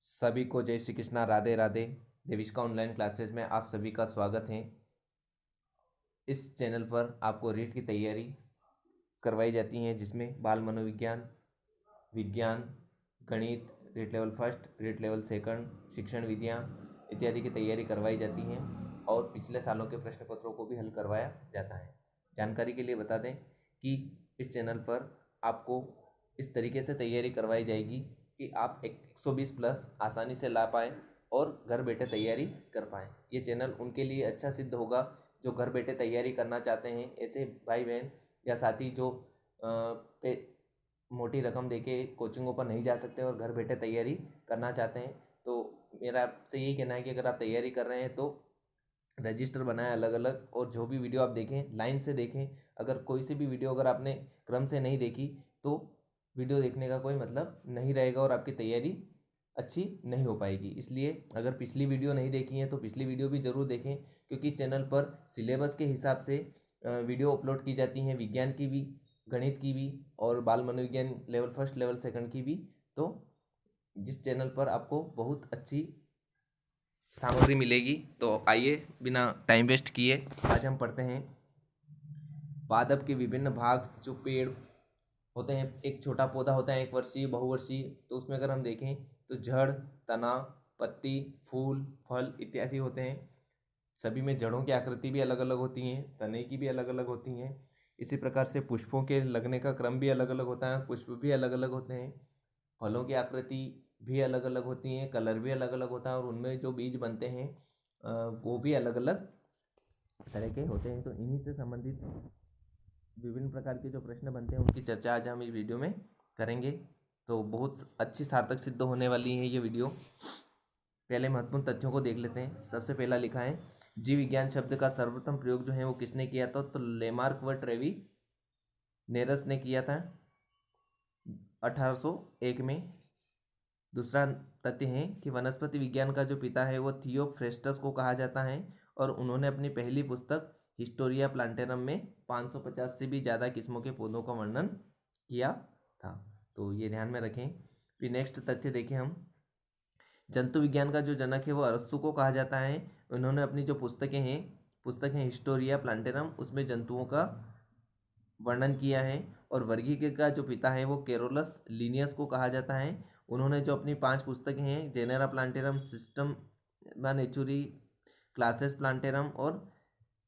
सभी को जय श्री कृष्णा, राधे राधे। देविष्का ऑनलाइन क्लासेस में आप सभी का स्वागत है। इस चैनल पर आपको रीट की तैयारी करवाई जाती है, जिसमें बाल मनोविज्ञान, विज्ञान, गणित, REET level first, REET level second, शिक्षण विधियाँ इत्यादि की तैयारी करवाई जाती हैं और पिछले सालों के प्रश्न पत्रों को भी हल करवाया जाता है। जानकारी के लिए बता दें कि इस चैनल पर आपको इस तरीके से तैयारी करवाई जाएगी कि आप 120 प्लस आसानी से ला पाएँ और घर बैठे तैयारी कर पाएँ। ये चैनल उनके लिए अच्छा सिद्ध होगा जो घर बैठे तैयारी करना चाहते हैं। ऐसे भाई बहन या साथी जो मोटी रकम देके कोचिंगों पर नहीं जा सकते और घर बैठे तैयारी करना चाहते हैं, तो मेरा आपसे यही कहना है कि अगर आप तैयारी कर रहे हैं तो रजिस्टर बनाएं अलग अलग, और जो भी वीडियो आप देखें लाइन से देखें। अगर कोई सी भी वीडियो अगर आपने क्रम से नहीं देखी तो वीडियो देखने का कोई मतलब नहीं रहेगा और आपकी तैयारी अच्छी नहीं हो पाएगी। इसलिए अगर पिछली वीडियो नहीं देखी है तो पिछली वीडियो भी ज़रूर देखें, क्योंकि इस चैनल पर सिलेबस के हिसाब से वीडियो अपलोड की जाती हैं, विज्ञान की भी, गणित की भी और बाल मनोविज्ञान लेवल फर्स्ट लेवल सेकंड की भी। तो जिस चैनल पर आपको बहुत अच्छी सामग्री मिलेगी। तो आइए बिना टाइम वेस्ट किए आज हम पढ़ते हैं पादप के विभिन्न भाग। जो पेड़ होते हैं, एक छोटा पौधा होता है, एक वर्षीय, बहुवर्षीय, तो उसमें अगर हम देखें तो जड़, तना, पत्ती, फूल, फल इत्यादि होते हैं। सभी में जड़ों की आकृति भी अलग अलग होती हैं, तने की भी अलग अलग होती हैं। इसी प्रकार से पुष्पों के लगने का क्रम भी अलग अलग होता है, पुष्प भी अलग अलग होते हैं। फलों की आकृति भी अलग अलग होती हैं, कलर भी अलग अलग होता है और उनमें जो बीज बनते हैं वो भी अलग अलग तरह के होते हैं। तो इन्हीं से संबंधित विभिन्न प्रकार के जो प्रश्न बनते हैं उनकी चर्चा आज हम इस वीडियो में करेंगे। तो बहुत अच्छी सार्थक सिद्ध होने वाली है ये वीडियो। पहले महत्वपूर्ण तथ्यों को देख लेते हैं। सबसे पहला लिखा है, जीव विज्ञान शब्द का सर्वप्रथम प्रयोग जो है वो किसने किया था? तो लेमार्क व ट्रेवी नेरस ने किया था 1801 में। दूसरा तथ्य है कि वनस्पति विज्ञान का जो पिता है वो थियोफ्रेस्टस को कहा जाता है और उन्होंने अपनी पहली पुस्तक हिस्टोरिया प्लांटेरम में 550 से भी ज़्यादा किस्मों के पौधों का वर्णन किया था। तो ये ध्यान में रखें। फिर नेक्स्ट तथ्य देखें हम, जंतु विज्ञान का जो जनक है वो अरस्तु को कहा जाता है। उन्होंने अपनी जो पुस्तक है हिस्टोरिया प्लांटेरम, उसमें जंतुओं का वर्णन किया है। और वर्गीकरण का जो पिता है वो केरोलस लीनियस को कहा जाता है। उन्होंने जो अपनी 5 पुस्तकें हैं, genera plantarum, system नेचुरी, classes plantarum और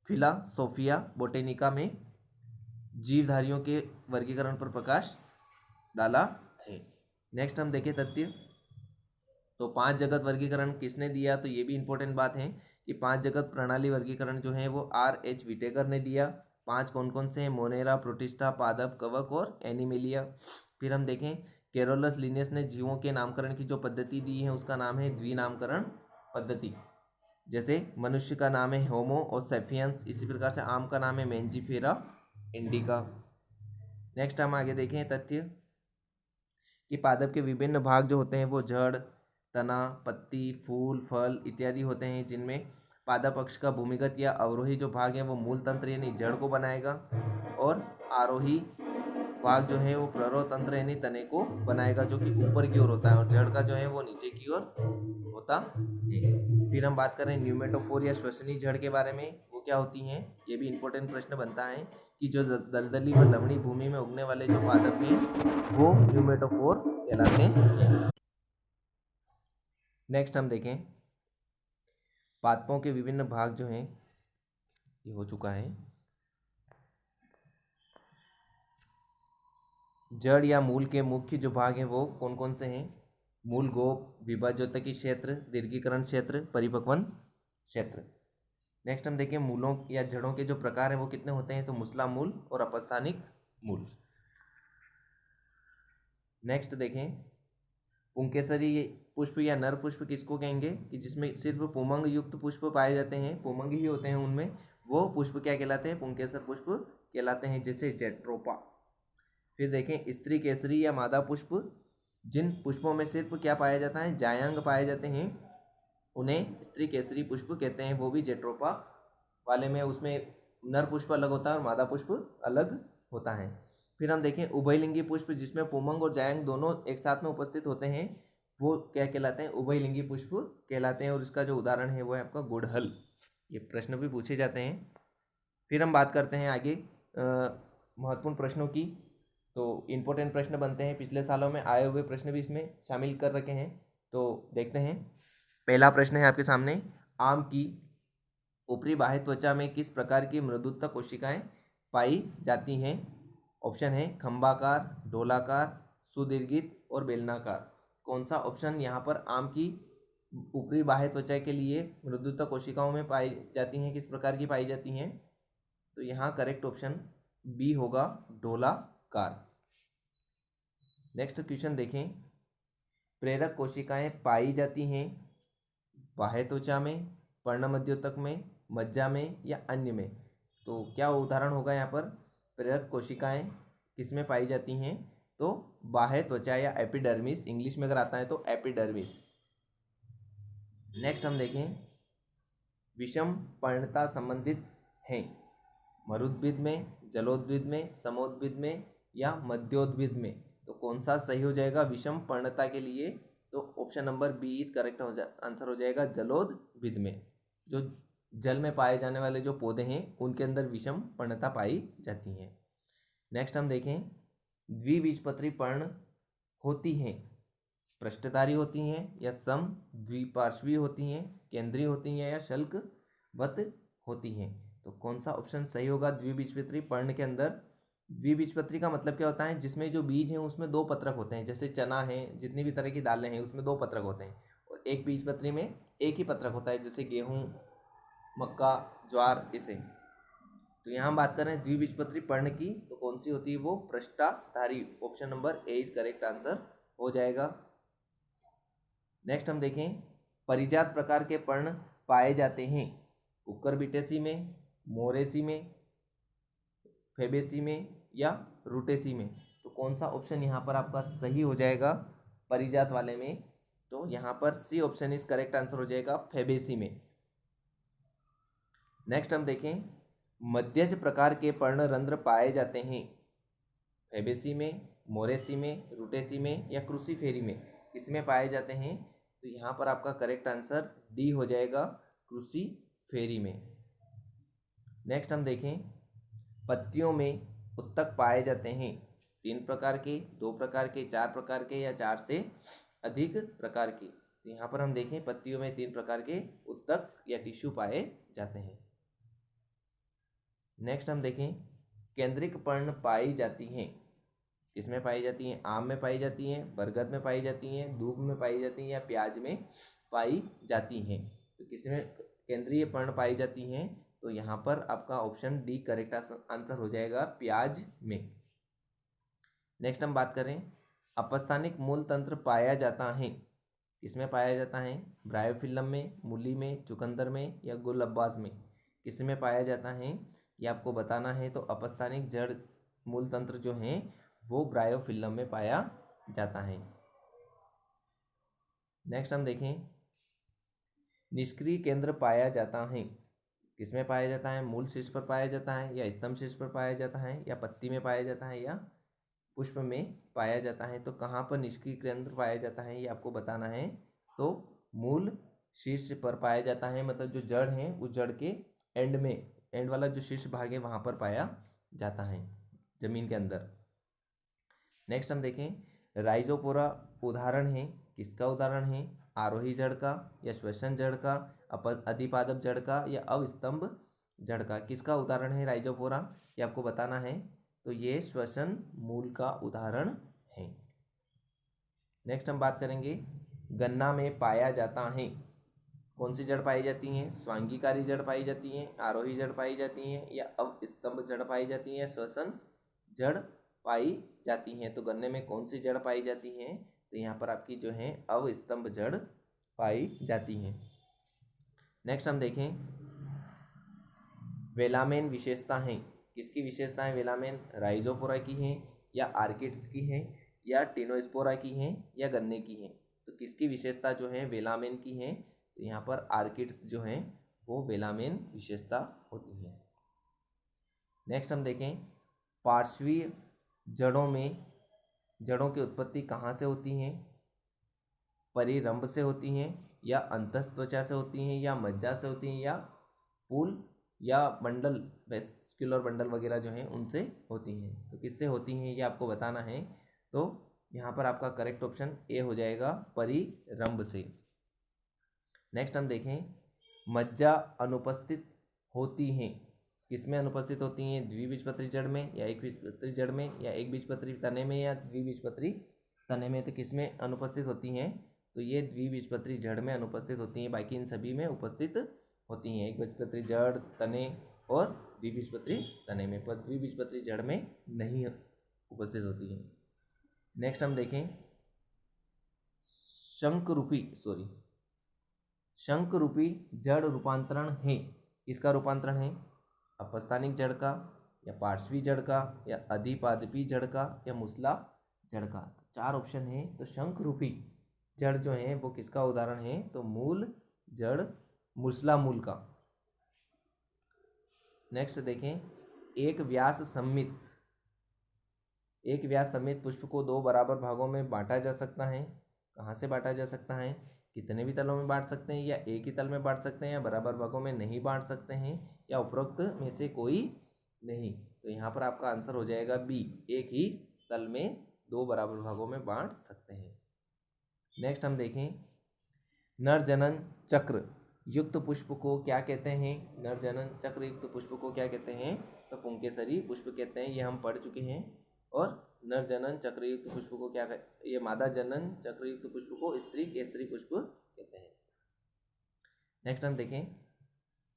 फिलासोफिया बोटेनिका में जीवधारियों के वर्गीकरण पर प्रकाश डाला है। नेक्स्ट हम देखें तथ्य, तो 5 जगत वर्गीकरण किसने दिया? तो ये भी इंपॉर्टेंट बात है कि 5 जगत प्रणाली वर्गीकरण जो है वो R.H. विटेकर ने दिया। 5 कौन कौन से हैं? मोनेरा, प्रोटिस्टा, पादप, कवक और एनिमेलिया। फिर हम देखें, केरोलस लिनियस ने जीवों के नामकरण की जो पद्धति दी है उसका नाम है द्विनामकरण पद्धति। जैसे मनुष्य का नाम है होमो और सेपियंस, इसी प्रकार से आम का नाम है मेंजीफेरा इंडिका। नेक्स्ट हम आगे देखें तथ्य कि पादप के विभिन्न भाग जो होते हैं वो जड़, तना, पत्ती, फूल, फल इत्यादि होते हैं, जिनमें पादप अक्ष का भूमिगत या अवरोही जो भाग है वो मूल तंत्र यानी जड़ को बनाएगा और आरोही भाग जो है वो प्ररोह तंत्र यानी तने को बनाएगा, जो कि ऊपर की ओर होता है, और जड़ का जो है वो नीचे की ओर होता है। फिर हम बात करें न्यूमेटोफोर या श्वसनी जड़ के बारे में, वो क्या होती हैं? ये भी इंपॉर्टेंट प्रश्न बनता है कि जो दलदली व लवणी भूमि में उगने वाले जो पादप हैं वो न्यूमेटोफोर कहलाते हैं। नेक्स्ट हम देखें, पादपों के विभिन्न भाग जो हैं, ये हो चुका है। जड़ या मूल के मुख्य जो भाग हैं वो कौन कौन से हैं? मूल, गोप, विभाज्योतकी क्षेत्र, दीर्घीकरण क्षेत्र, परिपक्वन क्षेत्र। नेक्स्ट हम देखें, मूलों या जड़ों के जो प्रकार हैं वो कितने होते हैं? तो मुसला मूल और अपस्थानिक मूल। नेक्स्ट देखें, पुंकेसरी पुष्प या नर पुष्प किसको कहेंगे? कि जिसमें सिर्फ पुमंग युक्त पुष्प पाए जाते हैं, पुमंग ही होते हैं उनमें, वो पुष्प क्या कहलाते हैं? पुंकेसर पुष्प कहलाते हैं, जैसे जेट्रोपा। फिर देखें, स्त्री केसरी या मादा पुष्प, जिन पुष्पों में सिर्फ क्या पाया जाता है? जायांग पाए जाते हैं, उन्हें स्त्री केसरी पुष्प कहते हैं, वो भी जेट्रोपा वाले में। उसमें नर पुष्प अलग होता है और मादा पुष्प अलग होता है। फिर हम देखें उभयलिंगी पुष्प, जिसमें पुमंग और जायंग दोनों एक साथ में उपस्थित होते हैं, वो क्या कहलाते हैं, उभयलिंगी पुष्प कहलाते हैं। और इसका जो उदाहरण है वो है आपका गुड़हल। ये प्रश्न भी पूछे जाते हैं। फिर हम बात करते हैं आगे महत्वपूर्ण प्रश्नों की। तो इम्पोर्टेंट प्रश्न बनते हैं, पिछले सालों में आए हुए प्रश्न भी इसमें शामिल कर रखे हैं। तो देखते हैं, पहला प्रश्न है आपके सामने, आम की ऊपरी बाह्य त्वचा में किस प्रकार की मृदुत्व कोशिकाएं पाई जाती हैं? ऑप्शन है खंभाकार, डोलाकार, सुदीर्घित और बेलनाकार। कौन सा ऑप्शन यहाँ पर आम की ऊपरी बाह्य त्वचा के लिए मृदुत्व कोशिकाओं में पाई जाती हैं, किस प्रकार की पाई जाती हैं? तो यहाँ करेक्ट ऑप्शन बी होगा, डोलाकार। नेक्स्ट क्वेश्चन देखें, प्रेरक कोशिकाएं पाई जाती हैं बाह्य त्वचा में, पर्णमध्योतक में, मज्जा में या अन्य में? तो क्या उदाहरण होगा यहाँ पर? प्रेरक कोशिकाएं किस में पाई जाती हैं? तो बाह्य त्वचा या एपिडर्मिस, इंग्लिश में अगर आता है तो एपिडर्मिस। नेक्स्ट हम देखें, विषम पर्णता संबंधित हैं मरुद्भिद में, जलोद्भिद में, समोद्भिद में या मध्योद्भिद में? तो कौन सा सही हो जाएगा विषम पर्णता के लिए? तो option number B is correct answer हो जाएगा, जलोद्भिद में। जो जल में पाए जाने वाले जो पौधे हैं उनके अंदर विषम पर्णता पाई जाती है। नेक्स्ट हम देखें, द्विबीजपत्री पर्ण होती हैं पृष्ठधारी होती हैं या सम द्विपार्श्वी होती हैं, केंद्रीय होती हैं या शल्कवत होती हैं? तो कौन सा ऑप्शन सही होगा द्विबीजपत्री पर्ण के अंदर? द्विबीजपत्री का मतलब क्या होता है? जिसमें जो बीज हैं उसमें दो पत्रक होते हैं, जैसे चना है, जितनी भी तरह की दालें हैं उसमें दो पत्रक होते हैं। और एक बीजपत्री में एक ही पत्रक होता है, जैसे गेहूँ, मक्का, ज्वार, इसे। तो यहाँ हम बात कर रहे हैं द्विबीजपत्री पर्ण की, तो कौन सी होती है वो? पृष्ठधारी। Option number A is correct answer हो जाएगा। नेक्स्ट हम देखें, परिजात प्रकार के पर्ण पाए जाते हैं कुकुरबिटेसी में, मोरेसी में, फेबेसी में या रूटेसी में? तो कौन सा ऑप्शन यहाँ पर आपका सही हो जाएगा परिजात वाले में? तो यहाँ पर C option is correct answer हो जाएगा, फेबेसी में। नेक्स्ट हम देखें, मध्यज प्रकार के पर्णरंध्र पाए जाते हैं फेबेसी में, मोरेसी में, रूटेसी में या क्रूसीफेरी में? किसमें पाए जाते हैं? तो यहाँ पर आपका करेक्ट आंसर डी हो जाएगा, क्रूसीफेरी में। नेक्स्ट हम देखें, पत्तियों में उत्तक पाए जाते हैं 3 प्रकार के, 2 प्रकार के, 4 प्रकार के या 4 से अधिक प्रकार के? तो यहाँ पर हम देखें, पत्तियों में 3 प्रकार के उत्तक या टिश्यू पाए जाते हैं। नेक्स्ट हम देखें, केंद्रिक पर्ण पाई जाती हैं किसमें पाई जाती हैं? आम में पाई जाती हैं, बरगद में पाई जाती हैं, दूब में पाई जाती हैं या प्याज में पाई जाती हैं? तो किसमें केंद्रीय पर्ण पाई जाती हैं? तो यहाँ पर आपका ऑप्शन डी करेक्ट आंसर हो जाएगा, प्याज में। नेक्स्ट हम बात करें, अपस्थानिक मूल तंत्र पाया जाता है किसमें पाया जाता है? ब्रायोफिल्म में, मूली में, चुकंदर में या गुलअब्बास में? किसमें पाया जाता है ये आपको बताना है। तो अपस्थानिक जड़ मूल तंत्र जो हैं वो ब्रायोफिल्म में पाया जाता है। नेक्स्ट हम देखें, निष्क्रिय केंद्र पाया जाता है किसमें पाया जाता है? मूल शीर्ष पर पाया जाता है या स्तंभ शीर्ष पर पाया जाता है या पत्ती में पाया जाता है या पुष्प में पाया जाता है? तो कहाँ पर निष्क्रिय केंद्र पाया जाता है ये आपको बताना है। तो मूल शीर्ष पर पाया जाता है, मतलब जो जड़ है उस जड़ के एंड में, एंड वाला जो शीर्ष भाग है वहाँ पर पाया जाता है जमीन के अंदर। नेक्स्ट हम देखें, राइजोपोरा उदाहरण है किसका? उदाहरण है आरोही जड़ का या श्वसन जड़ का, अधिपादप जड़ का या अवस्तंभ जड़ का? किसका उदाहरण है राइजोपोरा ये आपको बताना है। तो ये श्वसन मूल का उदाहरण है। नेक्स्ट हम बात करेंगे, गन्ना में पाया जाता है कौन सी जड़ पाई जाती हैं? स्वांगीकारी जड़ पाई जाती हैं, आरोही जड़ पाई जाती हैं या अवस्तंभ जड़ पाई जाती हैं, श्वसन जड़ पाई जाती हैं? तो गन्ने में कौन सी जड़ पाई जाती हैं? तो यहाँ पर आपकी जो है अवस्तंभ जड़ पाई जाती हैं। नेक्स्ट हम देखें, वेलामेन विशेषता हैं किसकी विशेषताएं वेलामेन? राइजोपोरा की हैं या आर्किड्स की हैं या टिनोस्पोरा की हैं या गन्ने की हैं? तो किसकी विशेषता जो है वेलामेन की हैं? तो यहाँ पर आर्किड्स जो हैं वो वेलामेन विशेषता होती है। नेक्स्ट हम देखें, पार्श्वीय जड़ों में जड़ों की उत्पत्ति कहाँ से होती हैं? परिरंभ से होती हैं, या अंतस्त्वचा से होती हैं, या मज्जा से होती हैं, या पूल या बंडल, वेस्कुलर बंडल वगैरह जो हैं उनसे होती हैं। तो किससे होती हैं ये आपको बताना है। तो यहाँ पर आपका करेक्ट ऑप्शन ए हो जाएगा, परिरंभ से। नेक्स्ट हम देखें, मज्जा अनुपस्थित होती हैं, किसमें अनुपस्थित होती हैं? द्विबीजपत्री जड़ में, या एक बीजपत्री जड़ में, या एक बीजपत्री तने में, या द्विबीजपत्री तने में। तो किसमें अनुपस्थित होती हैं? तो ये द्विबीजपत्री जड़ में अनुपस्थित होती हैं, बाकी इन सभी में उपस्थित होती हैं, एक बीजपत्री जड़, तने और द्विबीजपत्री तने में, पर द्विबीजपत्री जड़ में नहीं उपस्थित होती हैं। नेक्स्ट हम देखें, शंख रूपी जड़ रूपांतरण है, किसका रूपांतरण है? अपस्थानिक जड़ का, या पार्श्वी जड़ का, या अधिपादपी जड़ का, या मूसला जड़ का। चार ऑप्शन है। तो शंख रूपी जड़ जो है वो किसका उदाहरण है? तो मूल जड़, मूसला मूल का। नेक्स्ट देखें, एक व्यास सम्मित पुष्प को दो बराबर भागों में बांटा जा सकता है। कहाँ से बांटा जा सकता है? कितने भी तलों में बांट सकते हैं, या एक ही तल में बांट सकते हैं, या बराबर भागों में नहीं बांट सकते हैं, या उपरोक्त में से कोई नहीं। तो यहाँ पर आपका आंसर हो जाएगा बी, एक ही तल में दो बराबर भागों में बांट सकते हैं। नेक्स्ट हम देखें, नर जनन चक्र युक्त पुष्प को क्या कहते हैं? नर जनन चक्र युक्त पुष्प को क्या कहते हैं? तो पुंकेसरी पुष्प कहते हैं, ये हम पढ़ चुके हैं। और नर जनन चक्रयुक्त पुष्प को क्या कहते? ये मादा जनन चक्रयुक्त पुष्प को स्त्री केसरी पुष्प कहते हैं। नेक्स्ट हम देखें,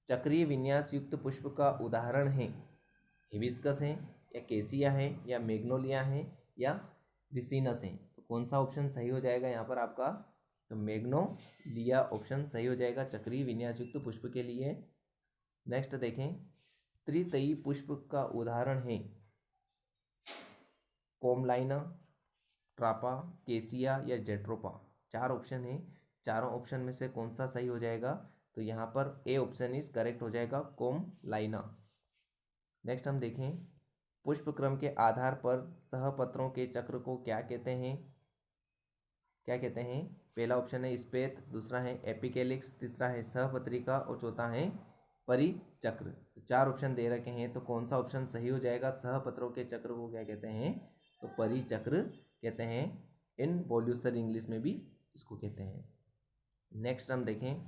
चक्रीय विन्यास युक्त पुष्प का उदाहरण है, हिबिस्कस है, या केसिया है, या मैग्नोलिया है, या रिसिनस है। तो कौन सा ऑप्शन सही हो जाएगा यहाँ पर आपका? तो मैग्नोलिया ऑप्शन सही हो जाएगा चक्रीय विन्यास युक्त पुष्प के लिए। नेक्स्ट देखें, त्रितयी पुष्प का उदाहरण है, कोमलाइना, ट्रापा, केसिया, या जेट्रोपा। चार ऑप्शन है, चारों ऑप्शन में से कौन सा सही हो जाएगा? तो यहाँ पर ए ऑप्शन इज करेक्ट हो जाएगा, कोमलाइना। नेक्स्ट हम देखें, पुष्प क्रम के आधार पर सहपत्रों के चक्र को क्या कहते हैं? क्या कहते हैं? पहला ऑप्शन है स्पेथ, दूसरा है एपिकेलिक्स, तीसरा है सहपत्रिका, और चौथा है परिचक्र। तो चार ऑप्शन दे रखे हैं, तो कौन सा ऑप्शन सही हो जाएगा? सहपत्रों के चक्र को क्या कहते हैं? तो परिचक्र कहते हैं, इनवोल्यूशन इंग्लिश में भी इसको कहते हैं। नेक्स्ट हम देखें,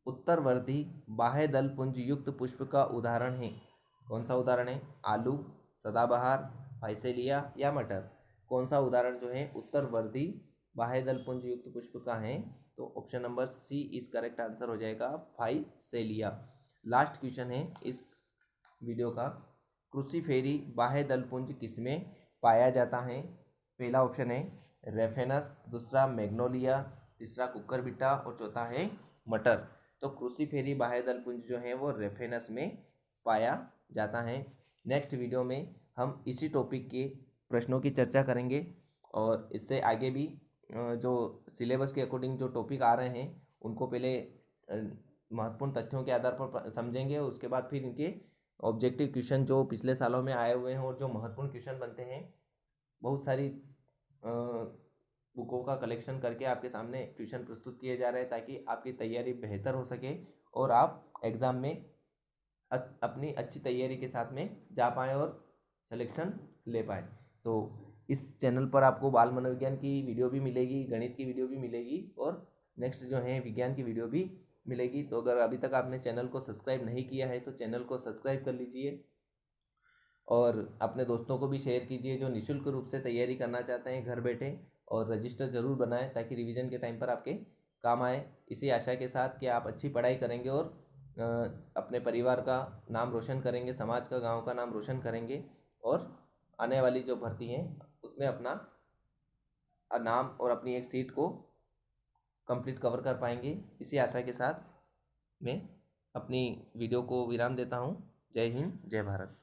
उत्तरवर्ती बाह्य दल पुंज युक्त पुष्प का उदाहरण है, कौन सा उदाहरण है? आलू, सदाबहार, फाइसेलिया, या मटर। कौन सा उदाहरण जो है उत्तरवर्ती बाह्य दल पुंज युक्त पुष्प का है? तो option number C is correct answer हो जाएगा, फाइसेलिया। लास्ट क्वेश्चन है इस वीडियो का, क्रूसीफेरी बाह्य दल पुंज किसमें पाया जाता है? पहला ऑप्शन है रेफेनस, दूसरा मैग्नोलिया, तीसरा कुकरबिटा, और चौथा है मटर। तो क्रूसीफेरी बाह्य दल पुंज जो है वो रेफेनस में पाया जाता है। नेक्स्ट वीडियो में हम इसी टॉपिक के प्रश्नों की चर्चा करेंगे, और इससे आगे भी जो सिलेबस के अकॉर्डिंग जो टॉपिक आ रहे हैं उनको पहले महत्वपूर्ण तथ्यों के आधार पर समझेंगे, उसके बाद फिर इनके ऑब्जेक्टिव क्वेश्चन जो पिछले सालों में आए हुए हैं और जो महत्वपूर्ण क्वेश्चन बनते हैं, बहुत सारी बुकों का कलेक्शन करके आपके सामने क्वेश्चन प्रस्तुत किए जा रहे हैं, ताकि आपकी तैयारी बेहतर हो सके और आप एग्ज़ाम में अपनी अच्छी तैयारी के साथ में जा पाएँ और सिलेक्शन ले पाएँ। तो इस चैनल पर आपको बाल मनोविज्ञान की वीडियो भी मिलेगी, गणित की वीडियो भी मिलेगी, और नेक्स्ट जो है विज्ञान की वीडियो भी मिलेगी। तो अगर अभी तक आपने चैनल को सब्सक्राइब नहीं किया है तो चैनल को सब्सक्राइब कर लीजिए, और अपने दोस्तों को भी शेयर कीजिए जो निःशुल्क रूप से तैयारी करना चाहते हैं घर बैठे, और रजिस्टर ज़रूर बनाएं ताकि रिवीजन के टाइम पर आपके काम आए। इसी आशा के साथ कि आप अच्छी पढ़ाई करेंगे और अपने परिवार का नाम रोशन करेंगे, समाज का, गांव का नाम रोशन करेंगे, और आने वाली जो भर्ती है उसमें अपना नाम और अपनी एक सीट को कंप्लीट कवर कर पाएंगे। इसी आशा के साथ मैं अपनी वीडियो को विराम देता हूँ। जय हिंद, जय भारत।